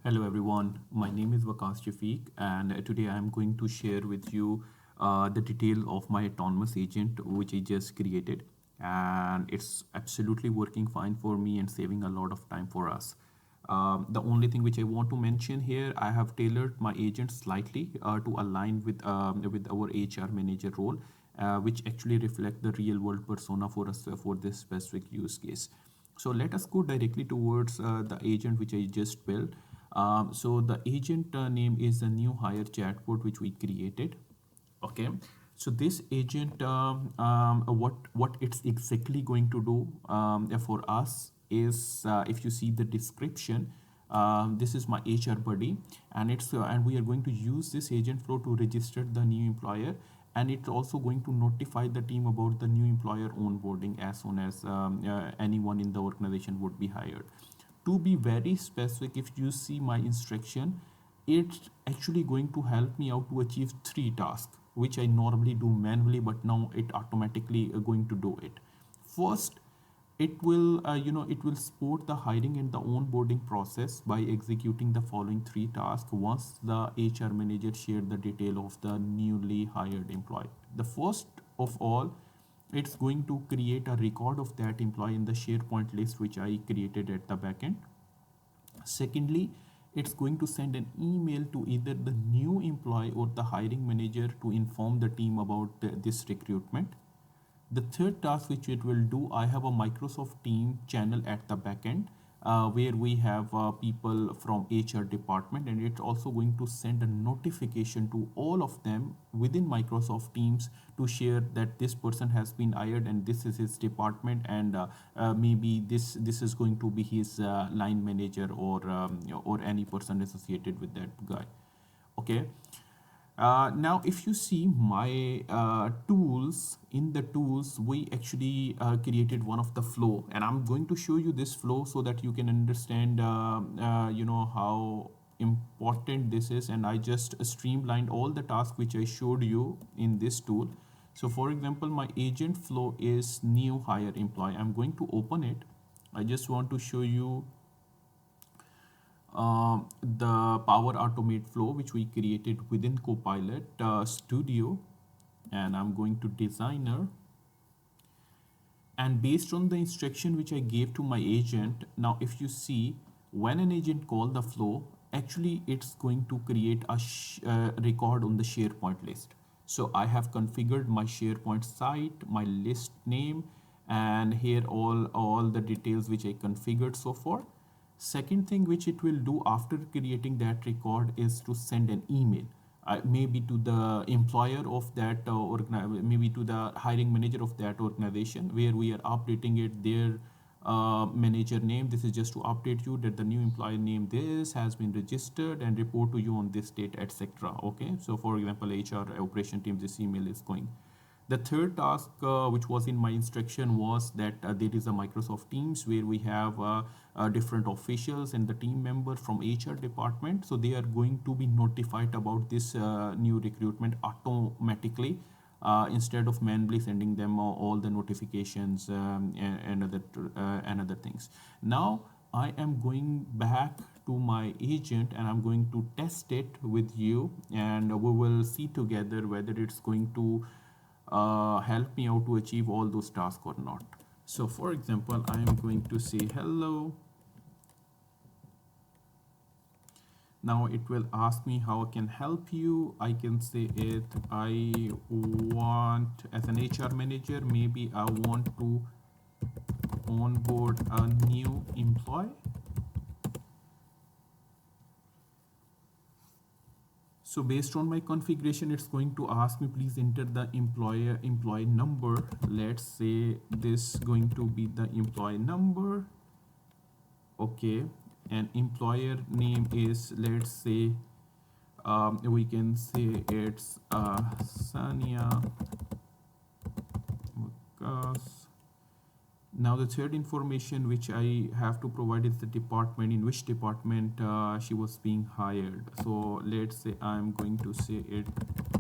Hello everyone, my name is Wakas Shafiq and today I am going to share with you the detail of my autonomous agent which I just created, and it's absolutely working fine for me and saving a lot of time for us. The only thing which I want to mention here, I have tailored my agent slightly to align with our HR manager role, which actually reflect the real world persona for us for this specific use case. So let us go directly towards the agent which I just built. So the agent name is a new hire chatbot which we created. Okay, so this agent, what it's exactly going to do for us is, if you see the description, this is my HR buddy, and and we are going to use this agent flow to register the new employer, and it's also going to notify the team about the new employer onboarding as soon as anyone in the organization would be hired. To be very specific, if you see my instruction, it's actually going to help me out to achieve three tasks which I normally do manually, but now it automatically going to do it. First, it will support the hiring and the onboarding process by executing the following three tasks once the HR manager shared the detail of the newly hired employee. The first of all, it's going to create a record of that employee in the SharePoint list which I created at the backend. Secondly, it's going to send an email to either the new employee or the hiring manager to inform the team about this recruitment. The third task which it will do, I have a Microsoft Team channel at the backend where we have people from HR department, and it's also going to send a notification to all of them within Microsoft Teams to share that this person has been hired and this is his department, and maybe this is going to be his line manager or any person associated with that guy. Okay. Now, if you see my tools, in the tools, we actually created one of the flow, and I'm going to show you this flow so that you can understand, how important this is. And I just streamlined all the tasks which I showed you in this tool. So for example, my agent flow is new hire employee. I'm going to open it. I just want to show you the Power Automate flow which we created within Copilot Studio, and I'm going to designer, and based on the instruction which I gave to my agent, now if you see, when an agent call the flow, actually it's going to create a record on the SharePoint list. So I have configured my SharePoint site, my list name, and here all the details which I configured so far. Second thing which it will do after creating that record is to send an email, maybe to the employer of that maybe to the hiring manager of that organization, where we are updating it their manager name. This is just to update you that the new employee name this has been registered and report to you on this date, etc. Okay, so for example, HR operation team, this email is going. The third task, which was in my instruction, was that there is a Microsoft Teams where we have different officials and the team member from HR department. So they are going to be notified about this new recruitment automatically, instead of manually sending them all the notifications and other things. Now I am going back to my agent and I'm going to test it with you, and we will see together whether it's going to help me out to achieve all those tasks or not. So for example, I am going to say hello. Now it will ask me how I can help you. I can say it, I want, as an HR manager, maybe I want to onboard a new employee. So based on my configuration, it's going to ask me, please enter the employee number. Let's say this going to be the employee number. Okay, and employer name is, let's say, we can say it's Sania Mukas. Now the third information which I have to provide is the department, in which department she was being hired. So let's say I'm going to say it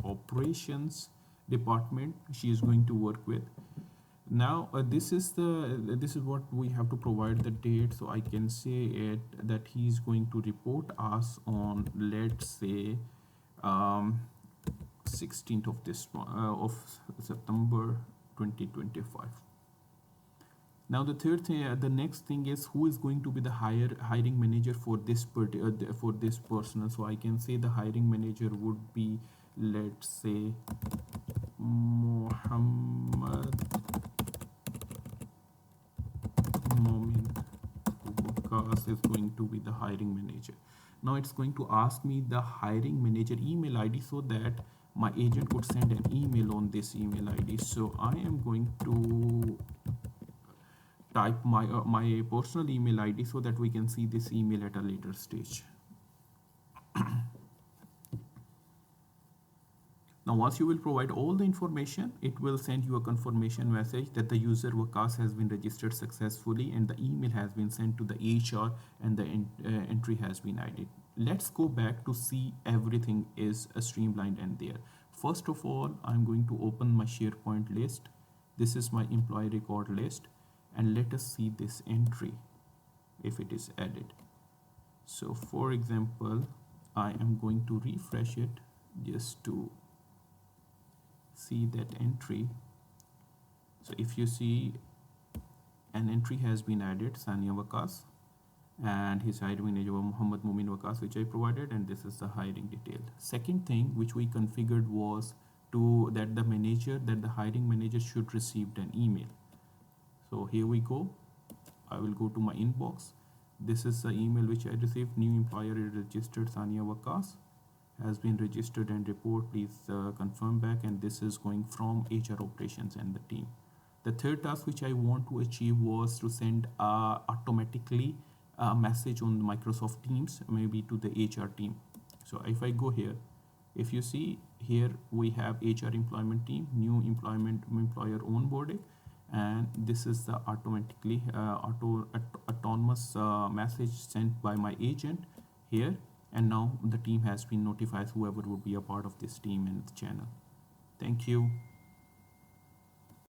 operations department she is going to work with. Now this is what we have to provide the date. So I can say it that he's going to report us on, let's say, um, 16th of this of September 2025. Now the third thing, the next thing is who is going to be the hiring manager for this for this person. So I can say the hiring manager would be, let's say, Muhammad Momin Wakas is going to be the hiring manager. Now it's going to ask me the hiring manager email ID so that my agent could send an email on this email ID. So I am going to type my personal email ID so that we can see this email at a later stage. Now, once you will provide all the information, it will send you a confirmation message that the user Wakas has been registered successfully and the email has been sent to the HR and the entry has been added. Let's go back to see everything is streamlined and there. First of all, I'm going to open my SharePoint list. This is my employee record list, and let us see this entry if it is added. So for example, I am going to refresh it just to see that entry. So if you see, an entry has been added, Sania Wakas, and his hiring manager Muhammad Mumin Wakas, which I provided, and this is the hiring detail. Second thing which we configured was that the hiring manager should receive an email. So here we go. I will go to my inbox. This is the email which I received. New employer is registered, Sania Wakas has been registered and report, please confirm back, and this is going from HR operations and the team. The third task which I want to achieve was to send automatically a message on Microsoft Teams, maybe to the HR team. So if I go here, if you see here, we have HR employment team, new employer onboarding, and this is the automatically autonomous message sent by my agent here. And now the team has been notified, whoever would be a part of this team and the channel. Thank you.